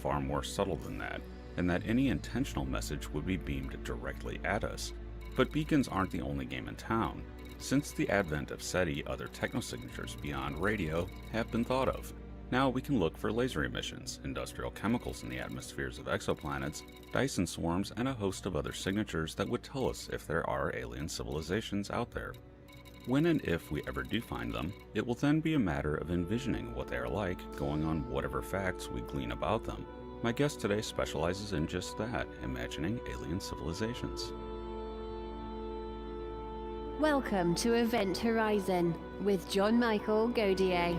far more subtle than that, and that any intentional message would be beamed directly at us. But beacons aren't the only game in town. Since the advent of SETI, other technosignatures beyond radio have been thought of. Now we can look for laser emissions, industrial chemicals in the atmospheres of exoplanets, Dyson swarms, and a host of other signatures that would tell us if there are alien civilizations out there. When and if we ever do find them, it will then be a matter of envisioning what they are like, going on whatever facts we glean about them. My guest today specializes in just that, imagining alien civilizations. Welcome to Event Horizon with John Michael Gaudier.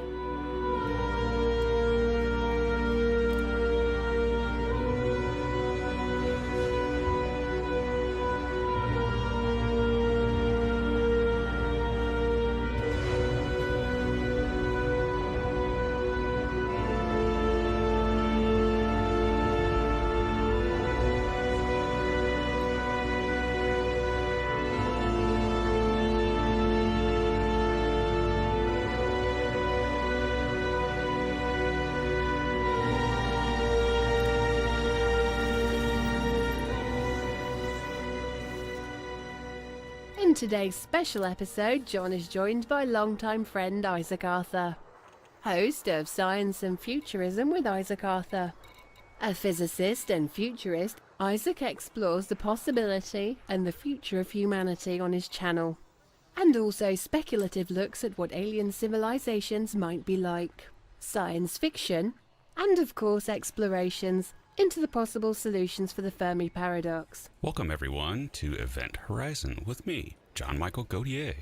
In today's special episode, John is joined by longtime friend Isaac Arthur, host of Science and Futurism with Isaac Arthur. A physicist and futurist, Isaac explores the possibility and the future of humanity on his channel, and also speculative looks at what alien civilizations might be like, science fiction, and of course explorations into the possible solutions for the Fermi paradox. Welcome everyone to Event Horizon with me, John Michael Gaudier.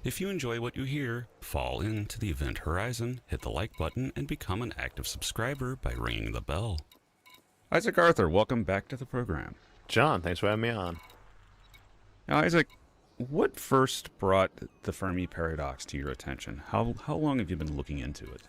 If you enjoy what you hear, fall into the Event Horizon, hit the like button, and become an active subscriber by ringing the bell. Isaac Arthur, welcome back to the program. John, thanks for having me on. Now, Isaac, what first brought the Fermi paradox to your attention? How long have you been looking into it?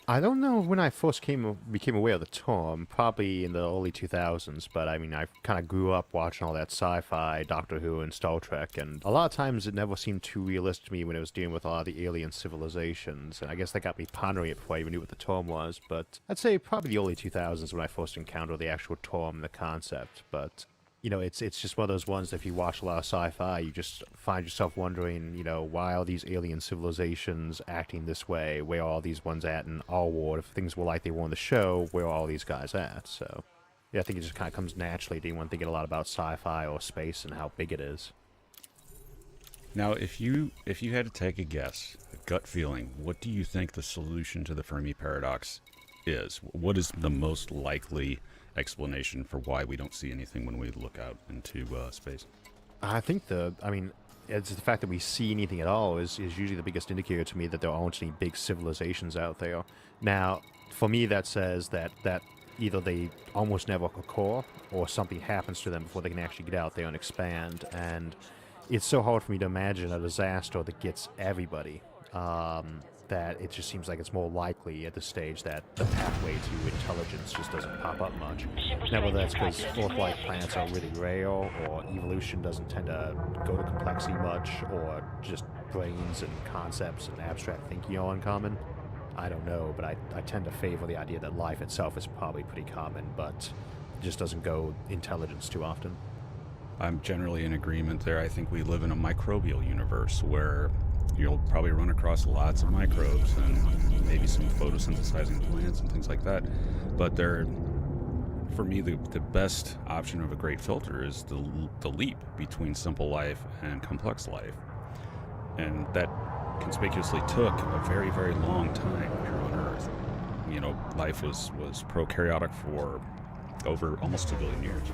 I don't know when I first became aware of the term, probably in the early 2000s, but I mean, I kind of grew up watching all that sci-fi, Doctor Who and Star Trek, and a lot of times it never seemed too realistic to me when it was dealing with a lot of the alien civilizations, and I guess that got me pondering it before I even knew what the term was, but I'd say probably the early 2000s when I first encountered the actual term and the concept, but you know, it's just one of those ones that if you watch a lot of sci-fi, you just find yourself wondering, you know, why are these alien civilizations acting this way? Where are all these ones at in our world? If things were like they were in the show, where are all these guys at? So, yeah, I think it just kind of comes naturally to anyone thinking a lot about sci-fi or space and how big it is. Now, if you had to take a guess, a gut feeling, what do you think the solution to the Fermi paradox is? What is the most likely explanation for why we don't see anything when we look out into space? I think it's the fact that we see anything at all is usually the biggest indicator to me that there aren't any big civilizations out there. Now, for me, that says that either they almost never occur or something happens to them before they can actually get out there and expand. And it's so hard for me to imagine a disaster that gets everybody. That it just seems like it's more likely at this stage that the pathway to intelligence just doesn't pop up much. Now, whether that's because Earth-like planets are really rare, or evolution doesn't tend to go to complexity much, or just brains and concepts and abstract thinking are uncommon, I don't know, but I tend to favor the idea that life itself is probably pretty common, but just doesn't go intelligence too often. I'm generally in agreement there. I think we live in a microbial universe where you'll probably run across lots of microbes and maybe some photosynthesizing plants and things like that. But for me, the best option of a great filter is the leap between simple life and complex life. And that conspicuously took a very, very long time here on Earth. You know, life was prokaryotic for over almost 2 billion years.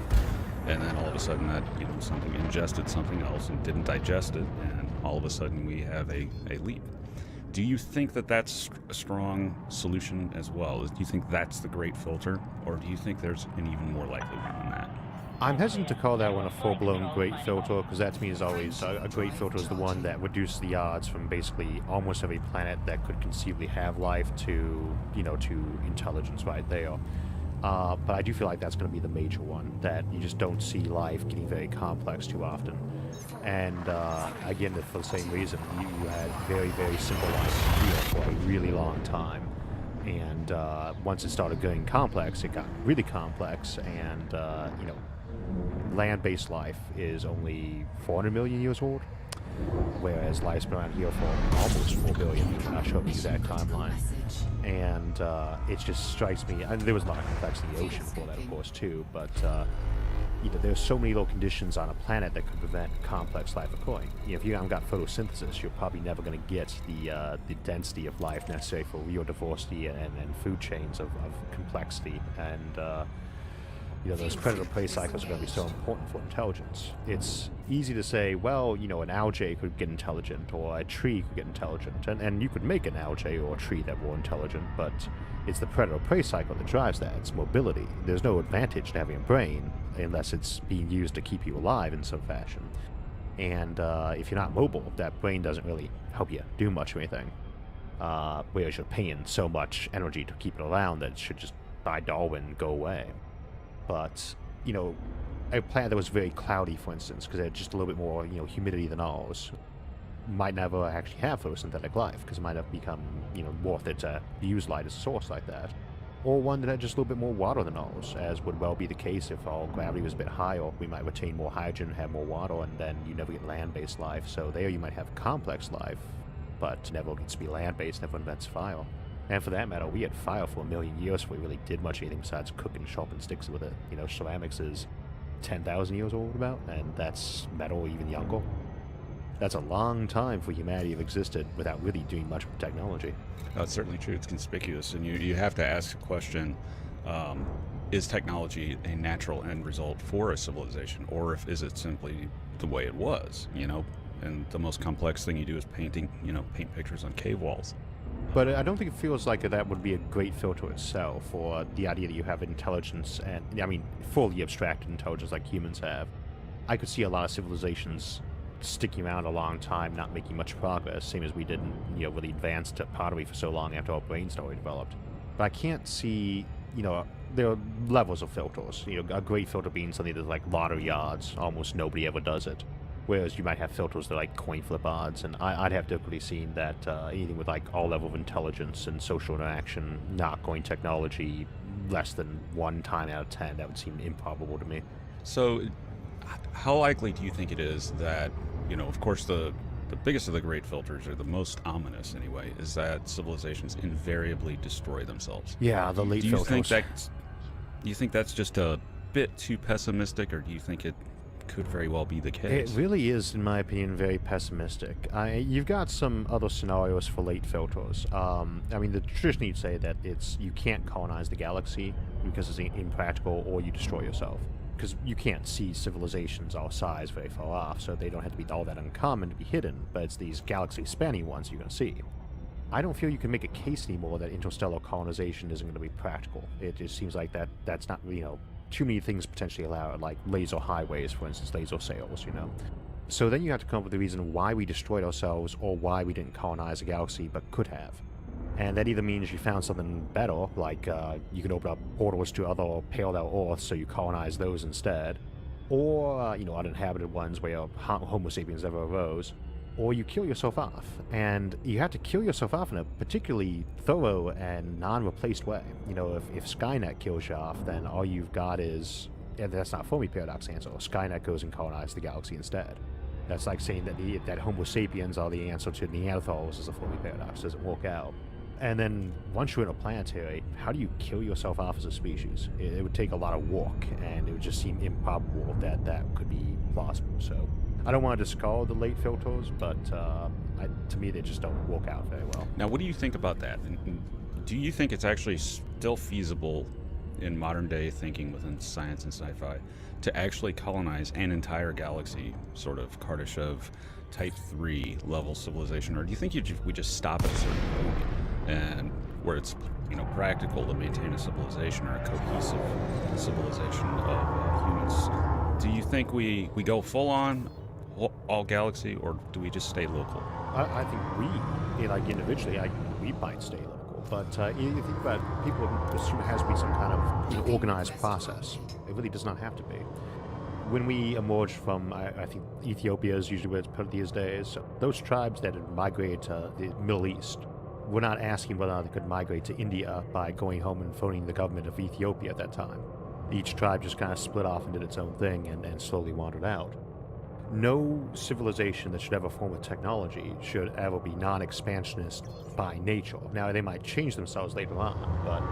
And then all of a sudden that, you know, something ingested something else and didn't digest it, and all of a sudden we have a leap. Do you think that that's a strong solution as well? Do you think that's the great filter, or do you think there's an even more likely one than that? I'm hesitant to call that one a full-blown great filter, because that to me is always a great filter is the one that reduces the odds from basically almost every planet that could conceivably have life to, you know, to intelligence right there. But I do feel like that's going to be the major one, that you just don't see life getting very complex too often. And again, for the same reason, you had very, very simple life here for a really long time. And once it started getting complex, it got really complex, and land-based life is only 400 million years old, whereas life's been around here for almost 4 billion. I'll show the exact timeline. And it just strikes me, and there was a lot of complexity in the ocean for that, of course, too, but there's so many little conditions on a planet that could prevent complex life occurring. If you haven't got photosynthesis, you're probably never going to get the density of life necessary for real diversity and food chains of complexity. And those predator-prey cycles are going to be so important for intelligence. It's easy to say, well, an algae could get intelligent, or a tree could get intelligent, and you could make an algae or a tree that were intelligent, but it's the predator-prey cycle that drives that. It's mobility. There's no advantage to having a brain unless it's being used to keep you alive in some fashion. And if you're not mobile, that brain doesn't really help you do much of anything. Whereas you're paying so much energy to keep it around that it should just, by Darwin, go away. But, a planet that was very cloudy, for instance, because it had just a little bit more, humidity than ours, might never actually have photosynthetic life, because it might have become, worth it to use light as a source like that. Or one that had just a little bit more water than ours, as would well be the case if our gravity was a bit higher. We might retain more hydrogen, have more water, and then you never get land-based life. So there you might have complex life, but never gets to be land-based, never invents fire. And for that matter, we had fire for 1 million years before we really did much anything besides cook and sharpen sticks with it. Ceramics is 10,000 years old about, and that's metal even younger. That's a long time for humanity to have existed without really doing much with technology. That's certainly true. It's conspicuous, and you have to ask the question, is technology a natural end result for a civilization, or is it simply the way it was, And the most complex thing you do is paint pictures on cave walls. But I don't think it feels like that would be a great filter itself, or the idea that you have intelligence, and fully abstracted intelligence like humans have. I could see a lot of civilizations sticking around a long time, not making much progress, same as we didn't, really advance to pottery for so long after our brain story developed. But I can't see, there are levels of filters. A great filter being something that's like lottery odds. Almost nobody ever does it. Whereas you might have filters that are like coin flip odds, and I'd have difficulty seeing that anything with like all level of intelligence and social interaction not going technology less than 1 time out of 10, that would seem improbable to me. So how likely do you think it is that, of course the biggest of the great filters, or the most ominous anyway, is that civilizations invariably destroy themselves? Yeah, the late filters. Do you think that's just a bit too pessimistic, or do you think it could very well be the case? It really is, in my opinion, very pessimistic. You've got some other scenarios for late filters. The tradition you'd say that you can't colonize the galaxy because it's impractical, or you destroy yourself. Because you can't see civilizations our size very far off, so they don't have to be all that uncommon to be hidden, but it's these galaxy-spanning ones you're going to see. I don't feel you can make a case anymore that interstellar colonization isn't going to be practical. It just seems like that's not, too many things potentially allow, like laser highways, for instance, laser sails, So then you have to come up with the reason why we destroyed ourselves, or why we didn't colonize a galaxy but could have. And that either means you found something better, like you can open up portals to other parallel Earths, so you colonize those instead, or, uninhabited ones where Homo sapiens never arose, or you kill yourself off. And you have to kill yourself off in a particularly thorough and non-replaced way. If Skynet kills you off, then all you've got is, and that's not Fermi paradox answer, Skynet goes and colonizes the galaxy instead. That's like saying that Homo sapiens are the answer to Neanderthals as a Fermi paradox. Doesn't work out. And then once you're in a planetary, how do you kill yourself off as a species? It would take a lot of work, and it would just seem improbable that could be plausible. So I don't want to discard the late filters, but to me they just don't work out very well. Now, what do you think about that? And do you think it's actually still feasible in modern day thinking within science and sci-fi to actually colonize an entire galaxy, sort of Kardashev type 3 level civilization? Or do you think we just stop at a certain point, and where it's practical to maintain a civilization, or a cohesive civilization of humans? Do you think we go full on all galaxy, or do we just stay local? I think individually, we might stay local. But you think about, people assume it has to be some kind of organized process. It really does not have to be. When we emerged from, I think Ethiopia is usually where it's put these days, those tribes that had migrated to the Middle East we're not asking whether or not they could migrate to India by going home and phoning the government of Ethiopia at that time. Each tribe just kind of split off and did its own thing and slowly wandered out. No civilization that should ever form with technology should ever be non-expansionist by nature. Now, they might change themselves later on, but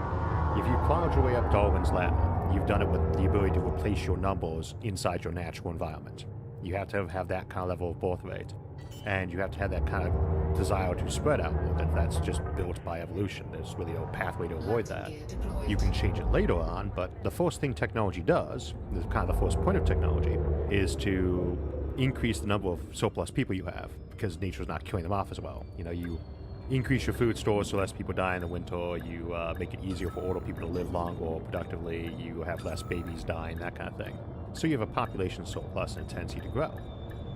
if you plowed your way up Darwin's ladder, you've done it with the ability to replace your numbers inside your natural environment. You have to have that kind of level of birth rate, and you have to have that kind of desire to spread outward, and that's just built by evolution. There's really no pathway to avoid that. You can change it later on, but the first thing technology does, kind of the first point of technology, is to increase the number of surplus people you have, because nature's not killing them off as well. You know, you increase your food stores so less people die in the winter, you make it easier for older people to live longer productively, you have less babies dying, that kind of thing. So you have a population surplus and a tendency to grow.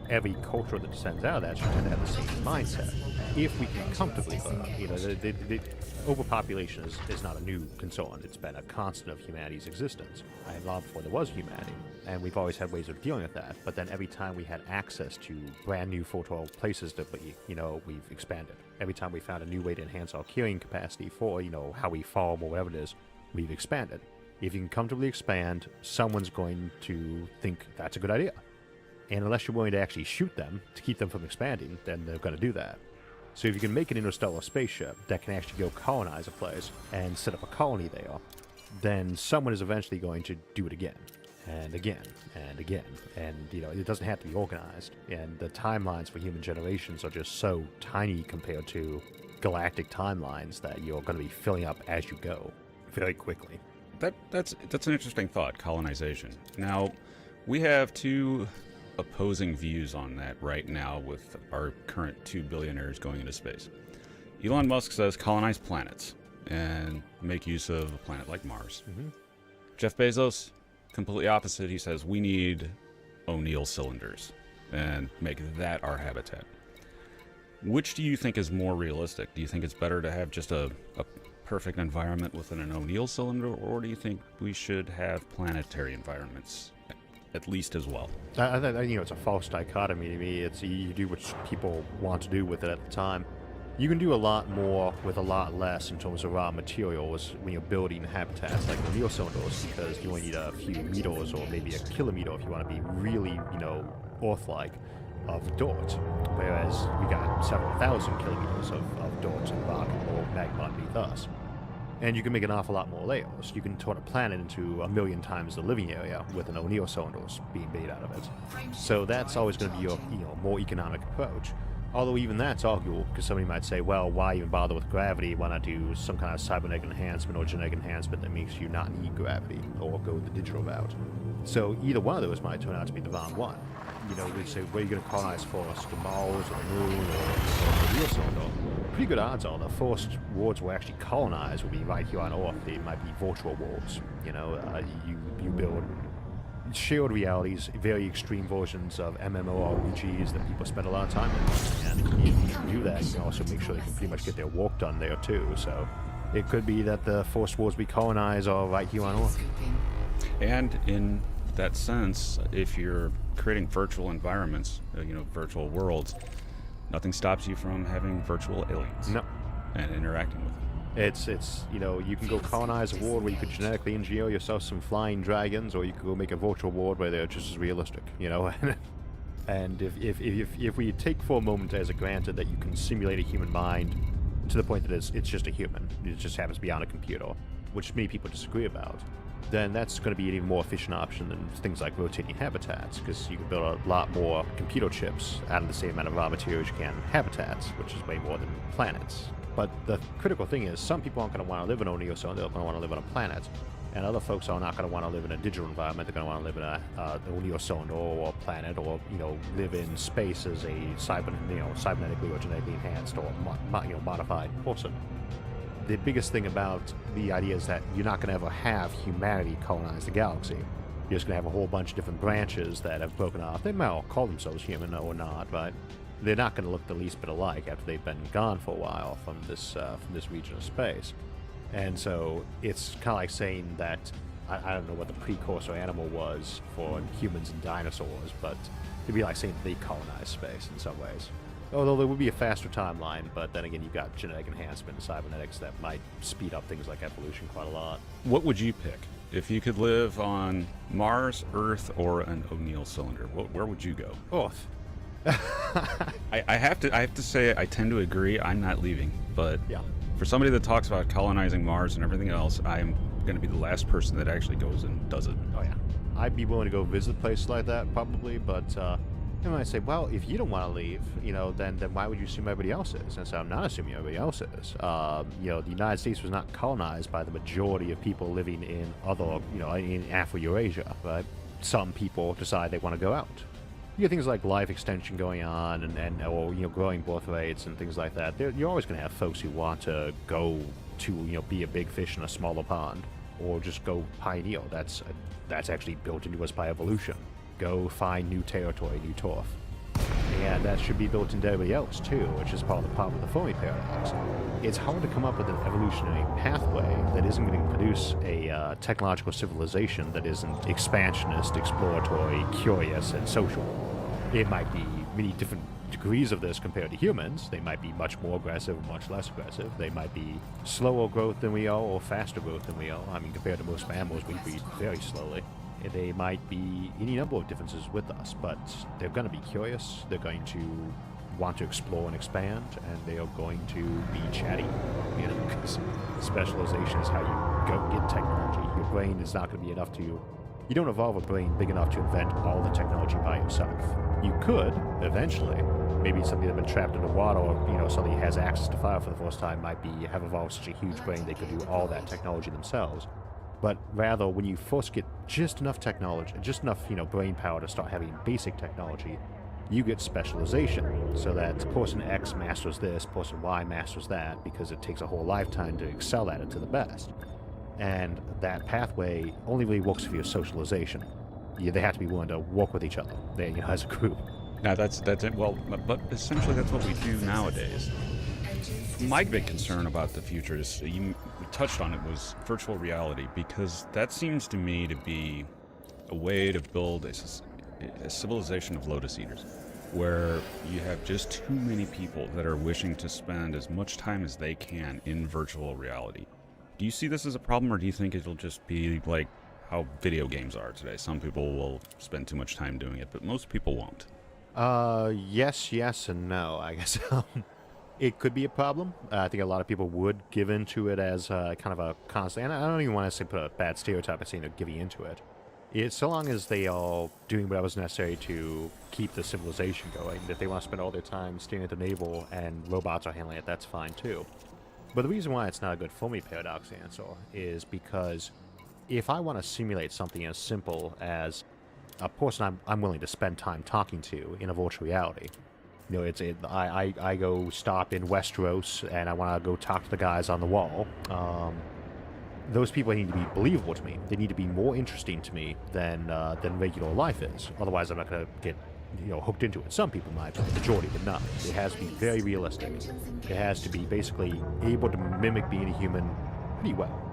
Every culture that descends out of that should tend to have the same mindset. If we can comfortably grow, the overpopulation is not a new concern. It's been a constant of humanity's existence. And long before there was humanity, and we've always had ways of dealing with that. But then every time we had access to brand new fertile places to be, we've expanded. Every time we found a new way to enhance our carrying capacity for, how we farm or whatever it is, we've expanded. If you can comfortably expand, someone's going to think that's a good idea. And unless you're willing to actually shoot them to keep them from expanding, then they're going to do that. So if you can make an interstellar spaceship that can actually go colonize a place and set up a colony there, then someone is eventually going to do it again, and again, and again. And, it doesn't have to be organized. And the timelines for human generations are just so tiny compared to galactic timelines that you're going to be filling up as you go very quickly. That's an interesting thought, colonization. Now, we have two opposing views on that right now with our current 2 billionaires going into space. Elon Musk says colonize planets and make use of a planet like Mars. Mm-hmm. Jeff Bezos, completely opposite. He says we need O'Neill cylinders and make that our habitat. Which do you think is more realistic? Do you think it's better to have just a perfect environment within an O'Neill cylinder, or do you think we should have planetary environments at least as well? It's a false dichotomy to me. It's you do what people want to do with it at the time. You can do a lot more with a lot less in terms of raw materials when you're building habitats like O'Neill cylinders, because you only need a few meters or maybe a kilometer if you want to be really, Earth-like of dirt. Whereas we got several thousand kilometers of dirt and rock or magma underneath us. And you can make an awful lot more layers. You can turn a planet into 1 million times the living area with an O'Neill cylinders being made out of it. So that's always going to be your more economic approach. Although even that's arguable, because somebody might say, well, why even bother with gravity? Why not do some kind of cybernetic enhancement or genetic enhancement that makes you not need gravity, or go the digital route? So either one of those might turn out to be the wrong one. We'd say, where are you going to colonize first? The Mars or the Moon or the O'Neill cylinder? Pretty good odds are the first worlds we'll actually colonize will be right here on Earth. They might be virtual worlds. You build shared realities, very extreme versions of MMORPGs that people spend a lot of time in. And if you can do that, you can also make sure they can pretty much get their work done there too. So it could be that the first worlds we colonize are right here on Earth. And in that sense, if you're creating virtual environments, virtual worlds, nothing stops you from having virtual aliens. No. And interacting with them. It's you can go colonize a world where you could genetically engineer yourself some flying dragons, or you could go make a virtual world where they're just as realistic, And if we take for a moment as a granted that you can simulate a human mind to the point that it's just a human, it just happens to be on a computer, which many people disagree about, then that's going to be an even more efficient option than things like rotating habitats, because you can build a lot more computer chips out of the same amount of raw materials you can habitats, which is way more than planets. But the critical thing is, some people aren't going to want to live in O'Neill cylinder, they're going to want to live on a planet. And other folks are not going to want to live in a digital environment, they're going to want to live in a O'Neill cylinder or a planet, or, live in space as a cybernetically or genetically enhanced or modified person. The biggest thing about the idea is that you're not going to ever have humanity colonize the galaxy. You're just going to have a whole bunch of different branches that have broken off. They might all call themselves human or not, but they're not going to look the least bit alike after they've been gone for a while from this region of space. And so it's kind of like saying that, I don't know what the precursor animal was for humans and dinosaurs, but it'd be like saying they colonize space in some ways. Although there would be a faster timeline, but then again, you've got genetic enhancement and cybernetics that might speed up things like evolution quite a lot. What would you pick if you could live on Mars, Earth, or an O'Neill cylinder? Where would you go? Earth. I have to say I tend to agree. I'm not leaving, but Yeah. for somebody that talks about colonizing Mars and everything else, I'm going to be the last person that actually goes and does it. Oh yeah. I'd be willing to go visit places like that probably, but then I say, well, if you don't want to leave, then why would you assume everybody else is? And so I'm not assuming everybody else is. The United States was not colonized by the majority of people living in other, in Afro-Eurasia, right? Some people decide they want to go out. You get things like life extension going on or growing birth rates and things like that. You're always going to have folks who want to go to, be a big fish in a smaller pond, or just go pioneer. That's actually built into us by evolution. Go find new territory, new turf. And that should be built into everybody else too, which is part of the problem with the Fermi paradox. It's hard to come up with an evolutionary pathway that isn't going to produce a technological civilization that isn't expansionist, exploratory, curious, and social. It might be many different degrees of this compared to humans. They might be much more aggressive or much less aggressive. They might be slower growth than we are or faster growth than we are. I mean, compared to most mammals, we breed very slowly. They might be any number of differences with us, but they're going to be curious. They're going to want to explore and expand, and they are going to be chatty. Because specialization is how you go get technology. Your brain is not going to be enough to. You don't evolve a brain big enough to invent all the technology by yourself. You could eventually. Maybe somebody that's been trapped underwater, or somebody who has access to fire for the first time might have evolved such a huge brain they could do all that technology themselves. But rather, when you first get just enough technology, just enough, brain power to start having basic technology, you get specialization. So that person X masters this, person Y masters that, because it takes a whole lifetime to excel at it to the best. And that pathway only really works for your socialization. They have to be willing to work with each other, as a group. Now that's it. Well, but essentially that's what we do nowadays. My big concern about the future is, we touched on it, was virtual reality, because that seems to me to be a way to build a civilization of lotus eaters, where you have just too many people that are wishing to spend as much time as they can in virtual reality. Do you see this as a problem, or do you think it'll just be like how video games are today? Some people will spend too much time doing it, but most people won't. Yes, and no, I guess. It could be a problem. I think a lot of people would give into it as kind of a constant, and I don't even want to say put a bad stereotype of saying they're giving into it. It's so long as they are doing whatever's necessary to keep the civilization going. If they want to spend all their time staring at the navel and robots are handling it, that's fine too. But the reason why it's not a good Fermi paradox answer is because if I want to simulate something as simple as a person I'm willing to spend time talking to in a virtual reality, I go stop in Westeros and I want to go talk to the guys on the wall. Those people need to be believable to me. They need to be more interesting to me than regular life is. Otherwise, I'm not going to get hooked into it. Some people might, but the majority would not. It has to be very realistic. It has to be basically able to mimic being a human pretty well.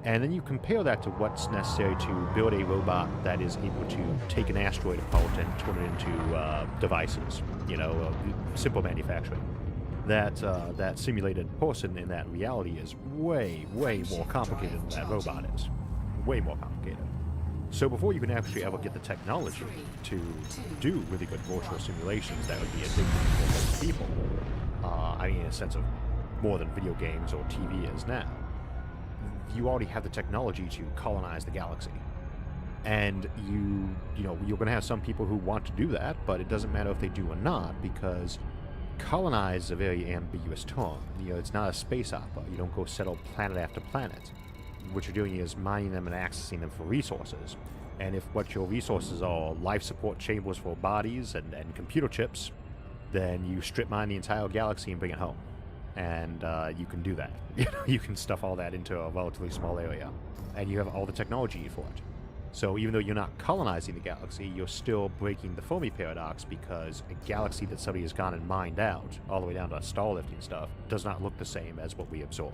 And then you compare that to what's necessary to build a robot that is able to take an asteroid apart and turn it into devices, simple manufacturing. That simulated person in that reality is way, way more complicated than that robot is. Way more complicated. So before you can actually ever get the technology to do really good virtual simulations that would be addictive for most people, in a sense of more than video games or TV is now, you already have the technology to colonize the galaxy. And you're going to have some people who want to do that, but it doesn't matter if they do or not, because colonize is a very ambiguous term. It's not a space opera. You don't go settle planet after planet. What you're doing is mining them and accessing them for resources. And if what your resources are life support chambers for bodies and computer chips, then you strip mine the entire galaxy and bring it home. And you can do that. You can stuff all that into a relatively small area, and you have all the technology for it. So even though you're not colonizing the galaxy, you're still breaking the Fermi paradox, because a galaxy that somebody has gone and mined out, all the way down to star lifting stuff, does not look the same as what we observe.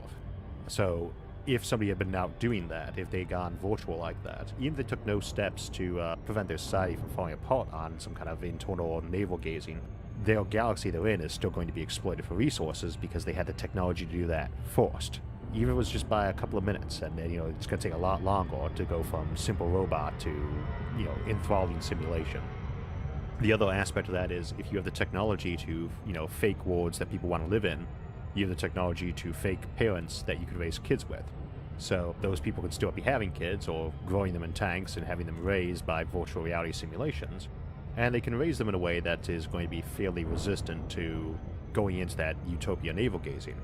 So if somebody had been out doing that, if they had gone virtual like that, even if they took no steps to prevent their society from falling apart on some kind of internal navel gazing, their galaxy they're in is still going to be exploited for resources because they had the technology to do that first. Even if it was just by a couple of minutes, and then, it's going to take a lot longer to go from simple robot to, enthralling simulation. The other aspect of that is if you have the technology to, fake worlds that people want to live in, you have the technology to fake parents that you could raise kids with. So those people could still be having kids or growing them in tanks and having them raised by virtual reality simulations. And they can raise them in a way that is going to be fairly resistant to going into that utopia navel gazing.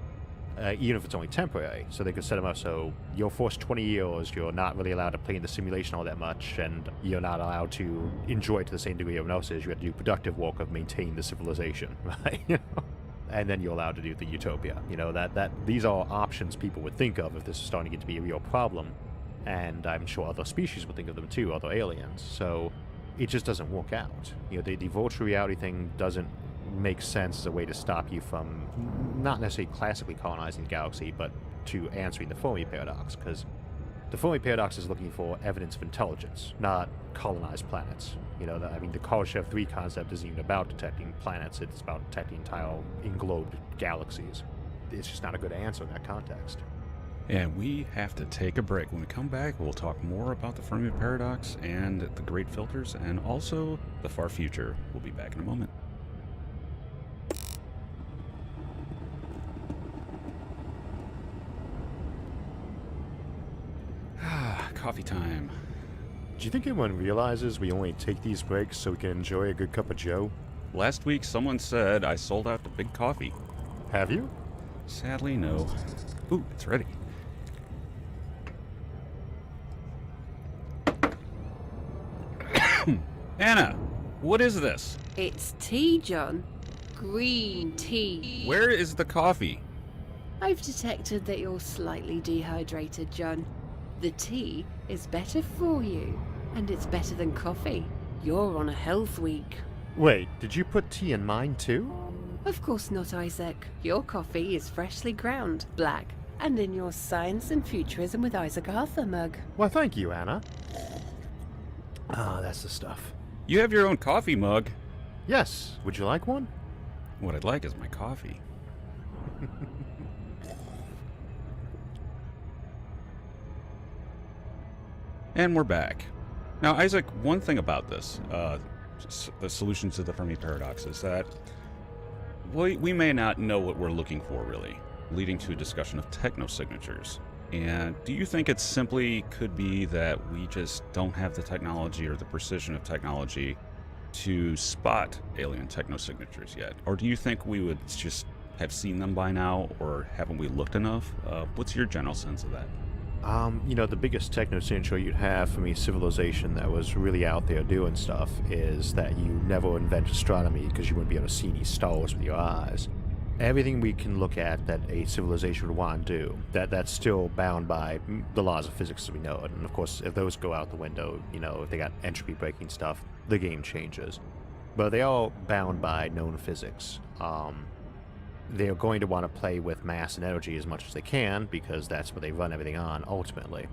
Even if it's only temporary. So they could set them up so your first 20 years you're not really allowed to play in the simulation all that much, and you're not allowed to enjoy it to the same degree everyone else is. You have to do productive work of maintaining the civilization, right? And then you're allowed to do the utopia. That these are options people would think of if this is starting to get to be a real problem. And I'm sure other species would think of them too, other aliens. So it just doesn't work out. The virtual reality thing doesn't make sense as a way to stop you from not necessarily classically colonizing the galaxy, but to answering the Fermi paradox, because the Fermi paradox is looking for evidence of intelligence, not colonized planets. The Khrushchev 3 concept isn't even about detecting planets, it's about detecting entire englobed galaxies. It's just not a good answer in that context. And we have to take a break. When we come back, we'll talk more about the Fermi paradox and the great filters, and also the far future. We'll be back in a moment. Coffee time. Do you think anyone realizes we only take these breaks so we can enjoy a good cup of joe? Last week, someone said I sold out to Big Coffee. Have you? Sadly, no. Ooh, it's ready. Anna, what is this? It's tea, John. Green tea. Where is the coffee? I've detected that you're slightly dehydrated, John. The tea is better for you, and it's better than coffee. You're on a health week. Wait, did you put tea in mine too? Of course not, Isaac. Your coffee is freshly ground, black, and in your Science and Futurism with Isaac Arthur mug. Why, thank you, Anna. That's the stuff. You have your own coffee mug. Yes, would you like one? What I'd like is my coffee. And we're back. Now, Isaac, one thing about this, the solution to the Fermi paradox, is that we may not know what we're looking for, really, leading to a discussion of technosignatures. And do you think it simply could be that we just don't have the technology or the precision of technology to spot alien technosignatures yet? Or do you think we would just have seen them by now, or haven't we looked enough? What's your general sense of that? The biggest technosignature you'd have from a civilization that was really out there doing stuff is that you never invent astronomy because you wouldn't be able to see any stars with your eyes. Everything we can look at that a civilization would want to do, that's still bound by the laws of physics as we know it. And of course, if those go out the window, if they got entropy breaking stuff, the game changes. But they are bound by known physics. They're going to want to play with mass and energy as much as they can because that's what they run everything on ultimately.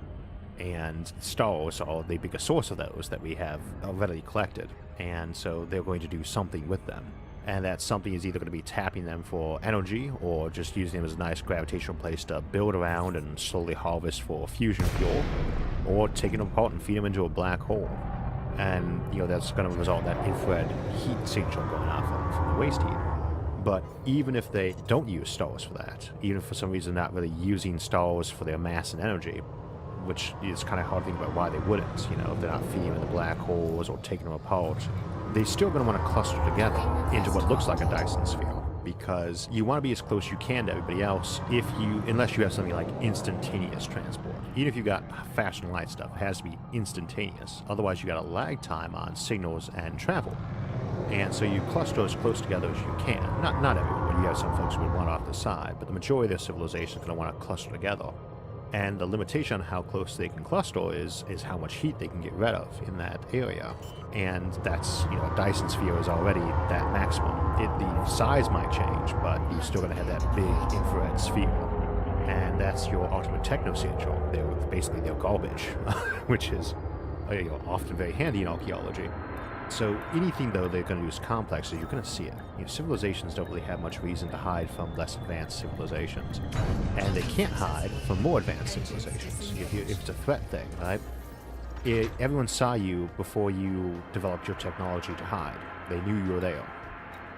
And stars are the biggest source of those that we have already collected. And so they're going to do something with them. And that something is either going to be tapping them for energy or just using them as a nice gravitational place to build around and slowly harvest for fusion fuel, or taking them apart and feed them into a black hole. And, that's going to result in that infrared heat signature going off from the waste heat. But even if they don't use stars for that, even if for some reason not really using stars for their mass and energy, which is kind of hard to think about why they wouldn't, if they're not feeding them in the black holes or taking them apart, they're still going to want to cluster together into what looks like a Dyson sphere, because you want to be as close as you can to everybody else unless you have something like instantaneous transport. Even if you got fast and light stuff, it has to be instantaneous. Otherwise, you got a lag time on signals and travel. And so you cluster as close together as you can. Not everyone. You have some folks who would want off the side, but the majority of their civilization is going to want to cluster together. And the limitation on how close they can cluster is how much heat they can get rid of in that area. And that's, a Dyson sphere is already that maximum. The size might change, but you're still going to have that big infrared sphere. And that's your ultimate technosignature. They're basically garbage, which is often very handy in archaeology. So anything, though, they're going to do is complex, so you're going to see it. Civilizations don't really have much reason to hide from less advanced civilizations. And they can't hide from more advanced civilizations if it's a threat thing, right? Everyone saw you before you developed your technology to hide. They knew you were there.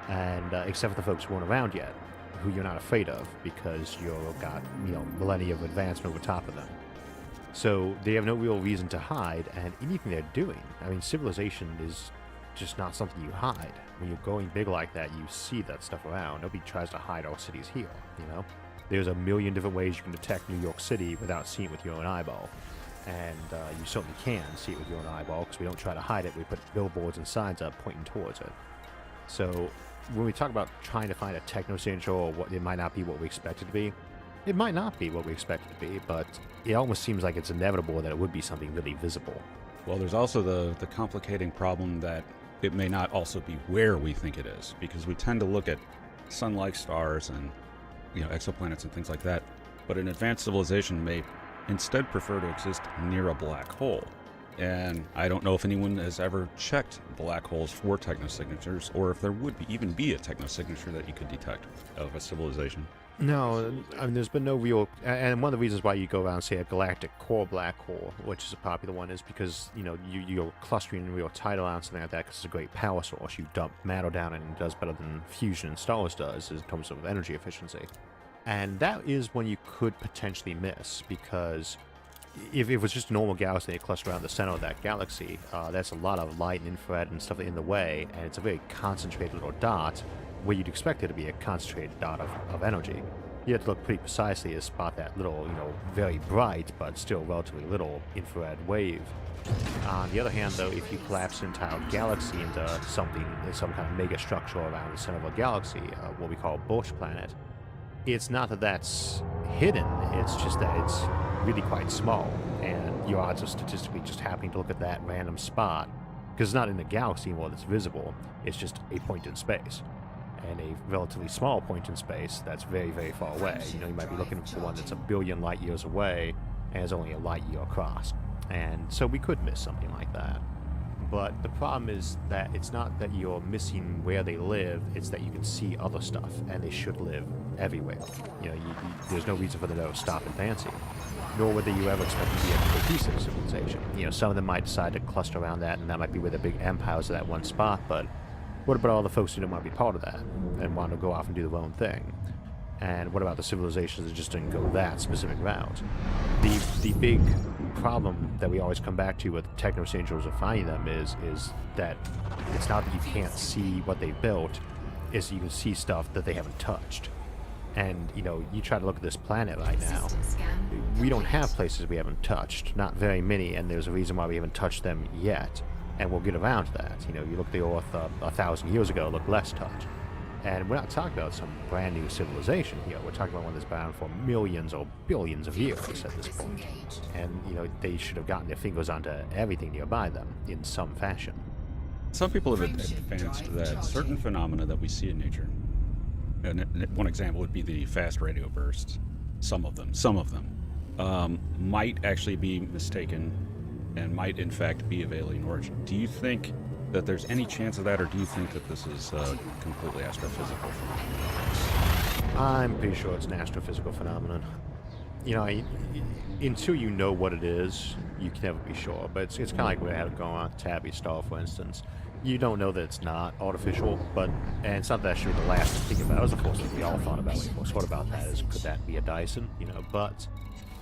And except for the folks who weren't around yet, who you're not afraid of because you've got, millennia of advancement over top of them. So they have no real reason to hide, and anything they're doing, civilization is just not something you hide. When you're going big like that, you see that stuff around. Nobody tries to hide our cities here, There's a million different ways you can detect New York City without seeing it with your own eyeball. And you certainly can see it with your own eyeball, because we don't try to hide it. We put billboards and signs up pointing towards it. So when we talk about trying to find a techno-signature, or what it might not be what we expect it to be, it might not be what we expect it to be, but it almost seems like it's inevitable that it would be something really visible. Well, there's also the complicating problem that it may not also be where we think it is, because we tend to look at sun-like stars and exoplanets and things like that, but an advanced civilization may instead prefer to exist near a black hole. And I don't know if anyone has ever checked black holes for technosignatures, or if there would even be a technosignature that you could detect of a civilization. No, there's been no real... And one of the reasons why you go around and say a galactic core black hole, which is a popular one, is because, you're clustering real tight around something like that because it's a great power source. You dump matter down and it does better than fusion and stars does in terms of energy efficiency. And that is when you could potentially miss, because if it was just a normal galaxy and it clustered around the center of that galaxy, that's a lot of light and infrared and stuff in the way, and it's a very concentrated little dot where you'd expect it to be a concentrated dot of energy. You have to look pretty precisely to spot that little, very bright but still relatively little infrared wave. On the other hand, though, if you collapse an entire galaxy into some kind of mega structure around the center of a galaxy, what we call a Bush planet, it's not that that's hidden, it's just that it's really quite small, and your odds of statistically just happening to look at that random spot, because it's not in the galaxy anymore that's visible, it's just a point in space. And a relatively small point in space that's very, very far away. You might be looking for one that's a billion light years away and is only a light year across. And so we could miss something like that. But the problem is that it's not that you're missing where they live, it's that you can see other stuff, and they should live everywhere. There's no reason for them to stop advancing. Nor would you ever expect to be a cohesive civilization. Some of them might decide to cluster around that, and that might be where the big empires are at one spot, but what about all the folks who don't want to be part of that and want to go off and do their own thing? And what about the civilizations that just didn't go that specific route? The big problem that we always come back to with techno-signatures of finding them is that it's not that you can't see what they built, it's that you can see stuff that they haven't touched. And, you try to look at this planet right now, we don't have places we haven't touched, not very many, and there's a reason why we haven't touched them yet. And we'll get around to that. You look at the Earth 1,000 years ago, it looked less touched. And we're not talking about some brand new civilization here. We're talking about one that's been around for millions or billions of years at this point. And, they should have gotten their fingers onto everything nearby them in some fashion. Some people have advanced that certain phenomena that we see in nature, and one example would be the fast radio bursts, some of them, might actually be mistaken and might in fact be of alien origin. Do you think that there's any chance of that, or do you think that this is completely astrophysical phenomenon? I'm pretty sure it's an astrophysical phenomenon. Until you know what it is, you can never be sure. But it's kind of like what I had going on with Tabby Star, for instance. You don't know that it's not artificial, and it's not that should be the last to think about. It was, of course, what we all thought about when we first thought about that is, could that be a Dyson? But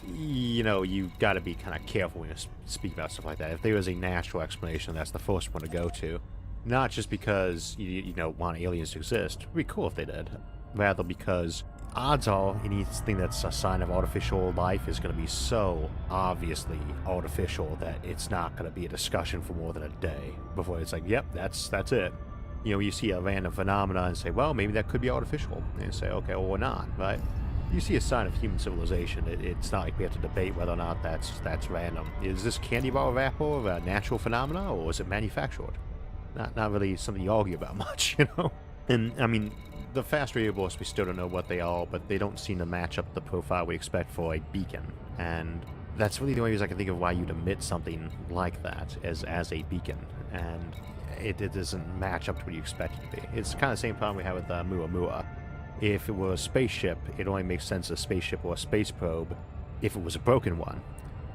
you got to be kind of careful when you speak about stuff like that. If there is a natural explanation, that's the first one to go to. Not just because you want aliens to exist. It would be cool if they did. Rather because odds are anything that's a sign of artificial life is going to be so obviously artificial that it's not going to be a discussion for more than a day before it's like, yep, that's it. You see a random phenomenon and say, well, maybe that could be artificial. And you say, okay, well, or not, right? You see a sign of human civilization, it's not like we have to debate whether or not that's random. Is this candy bar wrapper a natural phenomena, or is it manufactured? Not really something you argue about much, And, the fast radio bursts, we still don't know what they are, but they don't seem to match up the profile we expect for a beacon. And that's really the only reason I can think of why you'd emit something like that as a beacon, and it doesn't match up to what you expect it to be. It's kind of the same problem we have with Muamua. If it were a spaceship, it only makes sense as a spaceship or a space probe if it was a broken one.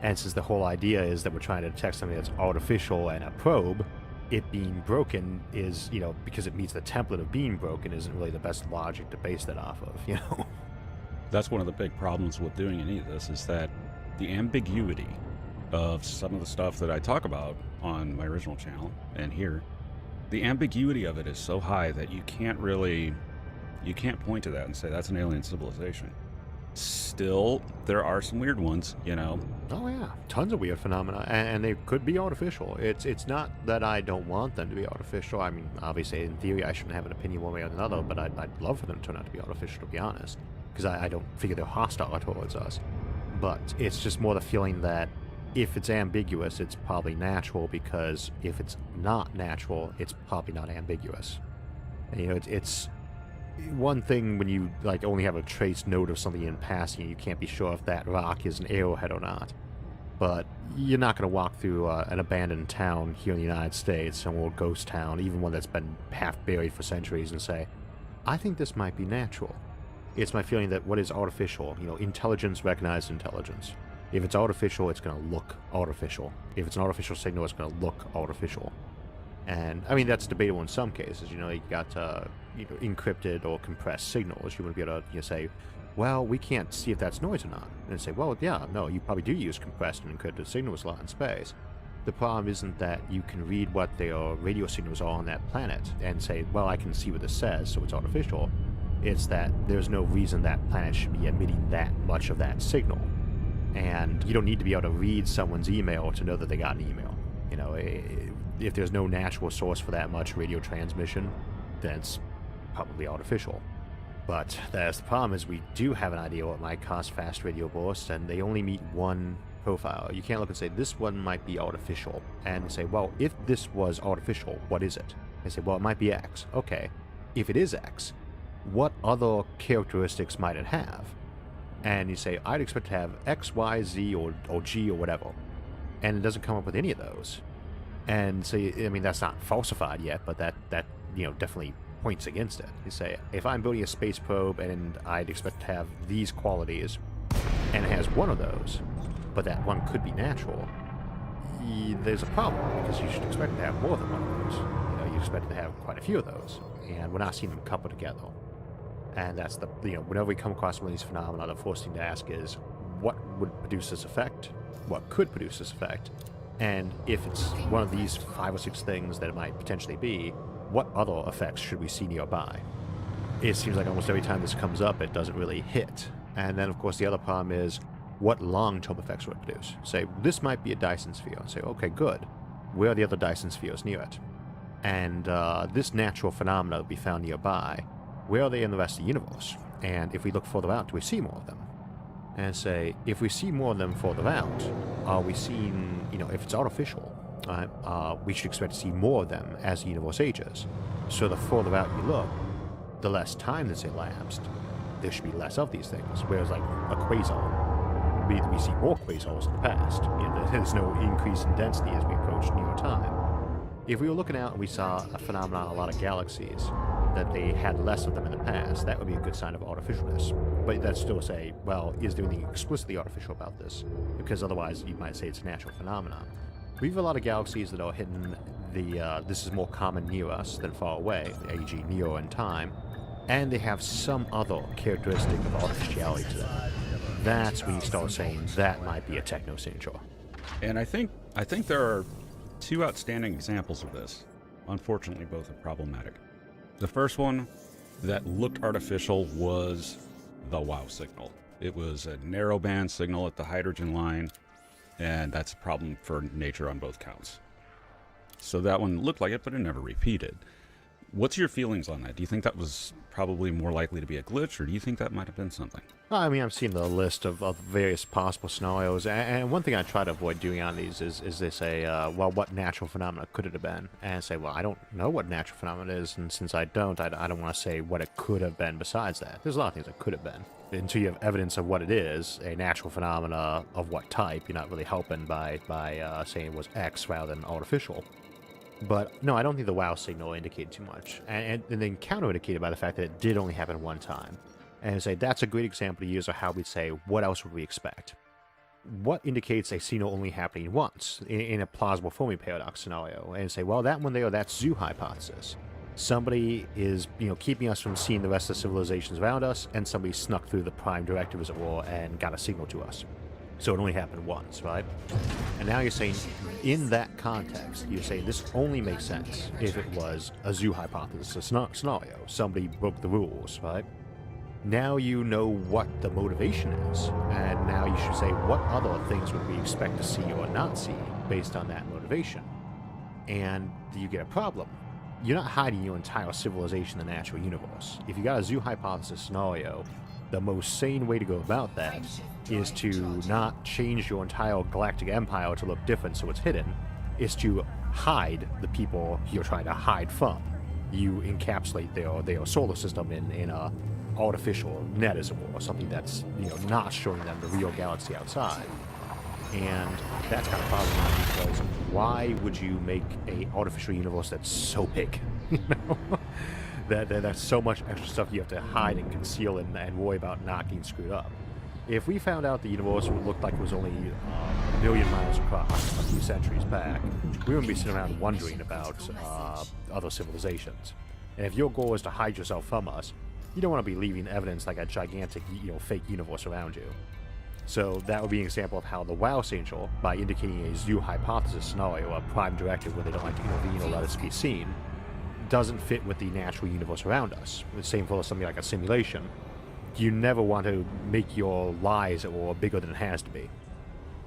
And since the whole idea is that we're trying to detect something that's artificial and a probe, it being broken is, because it meets the template of being broken, isn't really the best logic to base that off of. That's one of the big problems with doing any of this, is that the ambiguity of some of the stuff that I talk about on my original channel and here, the ambiguity of it is so high that you can't point to that and say that's an alien civilization. Still, there are some weird ones, Oh yeah, tons of weird phenomena, and they could be artificial. It's not that I don't want them to be artificial. I mean, obviously, in theory, I shouldn't have an opinion one way or another, but I'd love for them to turn out to be artificial, to be honest, because I don't figure they're hostile towards us. But it's just more the feeling that if it's ambiguous, it's probably natural, because if it's not natural, it's probably not ambiguous. And, it's one thing when you only have a trace note of something in passing, you can't be sure if that rock is an arrowhead or not. But you're not going to walk through an abandoned town here in the United States, some old ghost town, even one that's been half buried for centuries, and say, I think this might be natural. It's my feeling that what is artificial, intelligence recognizes intelligence. If it's artificial, it's going to look artificial. If it's an artificial signal, it's going to look artificial. And, I mean, that's debatable in some cases. You got, encrypted or compressed signals. You want to be able to say, well, we can't see if that's noise or not. And say, well, yeah, no, you probably do use compressed and encrypted signals a lot in space. The problem isn't that you can read what their radio signals are on that planet and say, well, I can see what this says, so it's artificial. It's that there's no reason that planet should be emitting that much of that signal. And you don't need to be able to read someone's email to know that they got an email. If there's no natural source for that much radio transmission, then it's probably artificial. But that's the problem, is we do have an idea what might cause fast radio bursts, and they only meet one profile. You can't look and say, this one might be artificial, and say, well, if this was artificial, what is it? They say, well, it might be X. Okay, if it is X, what other characteristics might it have? And you say, I'd expect to have X, Y, Z, or G, or whatever. And it doesn't come up with any of those. And so, I mean, that's not falsified yet, but that definitely points against it. You say, if I'm building a space probe and I'd expect to have these qualities, and it has one of those, but that one could be natural, there's a problem, because you should expect to have more than one of those. You expect to have quite a few of those, and we're not seeing them coupled together. And that's the, whenever we come across one of these phenomena, the first thing to ask is, what would produce this effect? What could produce this effect? And if it's one of these 5 or 6 things that it might potentially be, what other effects should we see nearby? It seems like almost every time this comes up, it doesn't really hit. And then, of course, the other problem is, what long-term effects would it produce? Say, this might be a Dyson sphere. Say, okay, good. Where are the other Dyson spheres near it? And this natural phenomena that we found nearby, where are they in the rest of the universe? And if we look further out, do we see more of them? And say, if we see more of them further out, are we seeing, if it's artificial, we should expect to see more of them as the universe ages. So the further out you look, the less time that's elapsed, there should be less of these things. Whereas like a quasar, we see more quasars in the past. There's no increase in density as we approach near time. If we were looking out and we saw a phenomenon, a lot of galaxies, that they had less of them in the past, that would be a good sign of artificialness. But that's still say, well, is there anything explicitly artificial about this? Because otherwise you might say it's a natural phenomenon. We have a lot of galaxies that are hitting this is more common near us than far away, e.g. near in time, and they have some other characteristic of artificiality to them. That's when you start saying that might be a techno-signature. And I think there are 2 outstanding examples of this. Unfortunately, both are problematic. The first one that looked artificial was the WOW signal. It was a narrowband signal at the hydrogen line, and that's a problem for nature on both counts. So that one looked like it, but it never repeated. What's your feelings on that? Do you think that was probably more likely to be a glitch, or do you think that might have been something? I mean, I've seen the list of various possible scenarios, and one thing I try to avoid doing on these is they say, well, what natural phenomena could it have been? And I say, well, I don't know what natural phenomenon is, and since I don't want to say what it could have been besides that. There's a lot of things it could have been. until you have evidence of what it is, a natural phenomena of what type, you're not really helping by saying it was X rather than artificial. But no, I don't think the wow signal indicated too much, and then counter-indicated by the fact that it did only happen one time. And say that's a great example to use of how we'd say, what else would we expect? What indicates a signal only happening once in a plausible Fermi paradox scenario? And say, well, that one there, that's zoo hypothesis. Somebody is, keeping us from seeing the rest of the civilizations around us, and somebody snuck through the prime directive, as it were, and got a signal to us. So it only happened once, right? And now you're saying, in that context, you're saying this only makes sense if it was a zoo hypothesis scenario. Somebody broke the rules, right? Now you know what the motivation is, and now you should say, what other things would we expect to see or not see based on that motivation? And you get a problem. You're not hiding your entire civilization in the natural universe. If you got a zoo hypothesis scenario, the most sane way to go about that is to not change your entire galactic empire to look different so it's hidden, is to hide the people you're trying to hide from. You encapsulate their solar system in a artificial net, as it were, or something that's not showing them the real galaxy outside. And that's kind of problematic, because why would you make a artificial universe that's so big? That's so much extra stuff you have to hide and conceal and worry about not getting screwed up. If we found out the universe would look like it was only a million miles across a few centuries back, we wouldn't be sitting around wondering about other civilizations. And if your goal is to hide yourself from us, you don't want to be leaving evidence like a gigantic, fake universe around you. So that would be an example of how the wow signal, by indicating a zoo hypothesis scenario, a prime directive where they don't like to intervene or let us be seen, doesn't fit with the natural universe around us. The same for something like a simulation. You never want to make your lies or bigger than it has to be.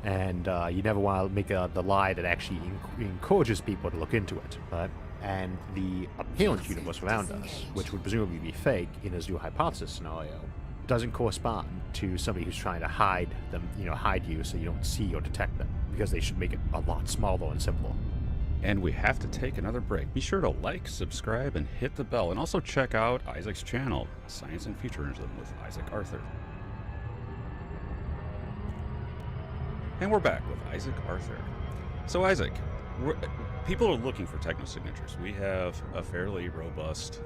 And you never want to make the lie that actually encourages people to look into it. Right? And the apparent universe around us, which would presumably be fake in a zoo hypothesis scenario, doesn't correspond to somebody who's trying to hide them, hide you so you don't see or detect them, because they should make it a lot smaller and simpler. And we have to take another break. Be sure to like, subscribe, and hit the bell. And also check out Isaac's channel, Science and Futurism with Isaac Arthur. And we're back with Isaac Arthur. So Isaac, people are looking for techno-signatures. We have a fairly robust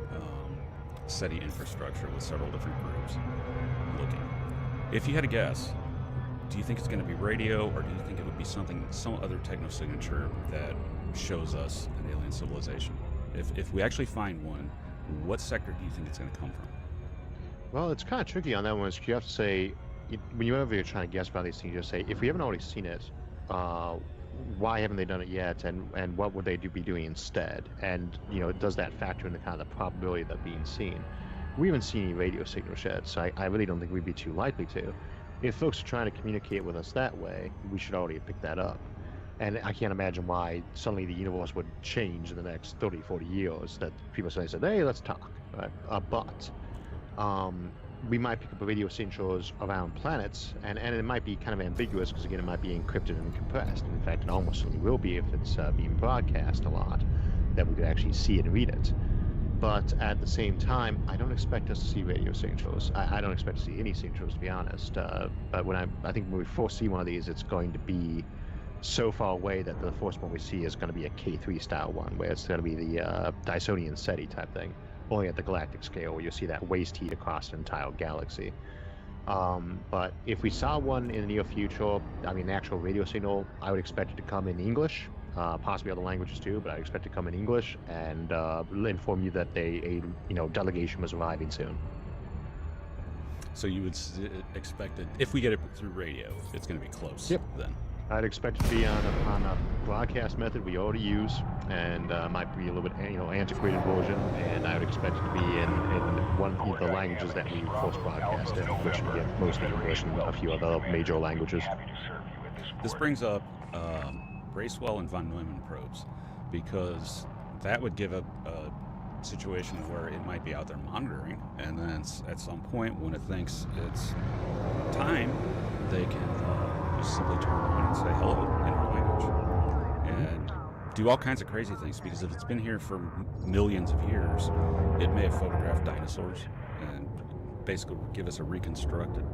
SETI infrastructure with several different groups looking. If you had to guess, do you think it's going to be radio, or do you think it would be some other techno-signature that shows us an alien civilization? If we actually find one, what sector do you think it's going to come from? Well, it's kind of tricky on that one. You have to say, whenever you're trying to guess about these things, you just say, if we haven't already seen it, why haven't they done it yet, and what would they be doing instead? And does that factor into kind of the probability of that being seen? We haven't seen any radio signals yet, so I really don't think we'd be too likely to. If folks are trying to communicate with us that way, we should already have picked that up. And I can't imagine why suddenly the universe would change in the next 30, 40 years, that people say, hey, let's talk. Right? But we might pick up radio signatures around planets, and it might be kind of ambiguous, because again, it might be encrypted and compressed. In fact, it almost certainly will be if it's being broadcast a lot, that we could actually see it and read it. But at the same time, I don't expect us to see radio signatures. I don't expect to see any signatures, to be honest. But I think when we first see one of these, it's going to be so far away that the first one we see is going to be a K3 style one, where it's going to be the Dysonian SETI type thing, only at the galactic scale, where you see that waste heat across an entire galaxy. But if we saw one in the near future, an actual radio signal, I would expect it to come in English, possibly other languages too, but I expect it to come in English, and inform you that a delegation was arriving soon. So you would expect it, if we get it through radio, it's going to be close. Yep. Then. I'd expect it to be on a broadcast method we already use, and might be a little bit antiquated version, and I would expect it to be in one of the languages that we first broadcast in, which again, mostly English and a few other major languages. This brings up Bracewell and von Neumann probes, because that would give a situation where it might be out there monitoring, and then at some point when it thinks it's time, they can just simply turn on and say hello in our language and do all kinds of crazy things, because if it's been here for millions of years, it may have photographed dinosaurs and basically give us a reconstructed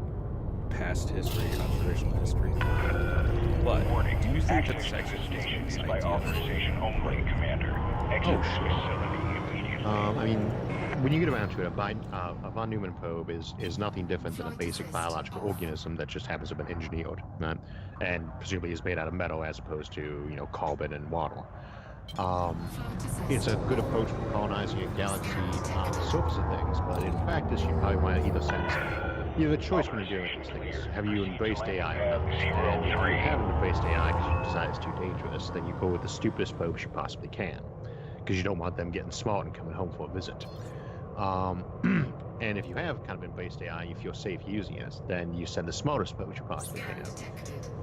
past history, observational history. But Warning. do you think that Access this to actually the fits station this is by idea? authorization only, Commander. Exit Oh, the sure. facility immediately. I mean, when you get around to it, a von Neumann probe is nothing different than a basic biological organism that just happens to have been engineered, right? And presumably is made out of metal as opposed to, carbon and water. It's a good approach for colonizing a galaxy on the surface of things, but in practice, you probably want to either send. You have a choice when you're dealing with these things. Have you embraced AI or not? And if you haven't embraced AI because you decide it's too dangerous, then you go with the stupidest probes you possibly can, because you don't want them getting smart and coming home for a visit. And if you have kind of embraced AI and you feel safe using it, then you send the smartest probes you possibly can.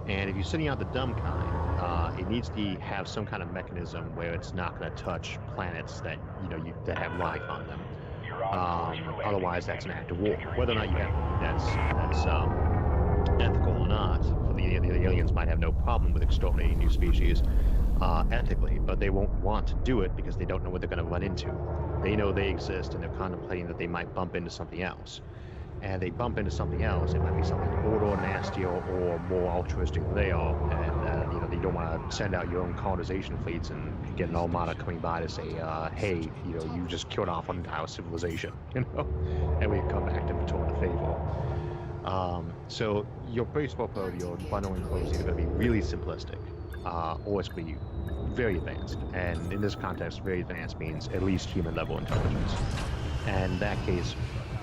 And if you're sending out the dumb kind, it needs to have some kind of mechanism where it's not going to touch planets that that have life on them. Otherwise, that's an act of war. Whether or not you have that's ethical or not, for the aliens might have no problem with exterminating new species ethically, but they won't want to do it because they don't know what they're going to run into. They know they exist, and they're contemplating that they might bump into something else. And they bump into something else, it might be something older, nastier, or more altruistic than they are. And they don't want to send out your own colonization fleets and get an armada coming by to say, "Hey, you just killed off an entire civilization," and we come back to return the favor. So your baseball probe, your bundling probe, is either going to be really simplistic, or it's going to be very advanced. And in this context, very advanced means at least human level intelligence. And in that case,